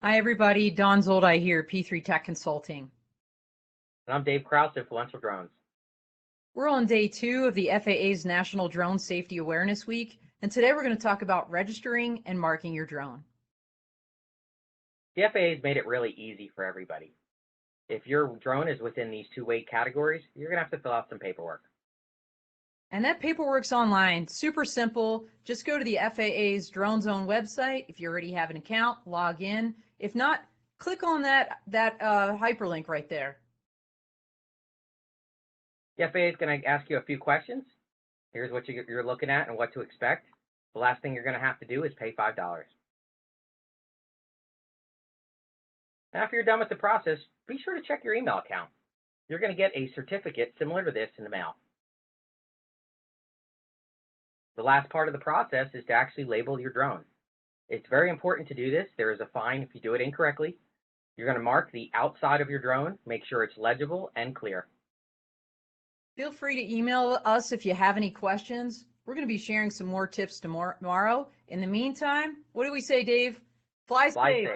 Hi, everybody. Don Zoldi here, P3 Tech Consulting. And I'm Dave Kraus, Influential Drones. We're on day 2 of the FAA's National Drone Safety Awareness Week, and today we're going to talk about registering and marking your drone. The FAA has made it really easy for everybody. If your drone is within these two weight categories, you're going to have to fill out some paperwork. And that paperwork's online, super simple. Just go to the FAA's Drone Zone website. If you already have an account, log in. If not, click on that hyperlink right there. The FAA is going to ask you a few questions. Here's what you're looking at and what to expect. The last thing you're going to have to do is pay $5. After you're done with the process, be sure to check your email account. You're going to get a certificate similar to this in the mail. The last part of the process is to actually label your drone. It's very important to do this. There is a fine if you do it incorrectly. You're going to mark the outside of your drone, make sure it's legible and clear. Feel free to email us if you have any questions. We're going to be sharing some more tips tomorrow. In the meantime, what do we say, Dave? Fly safe.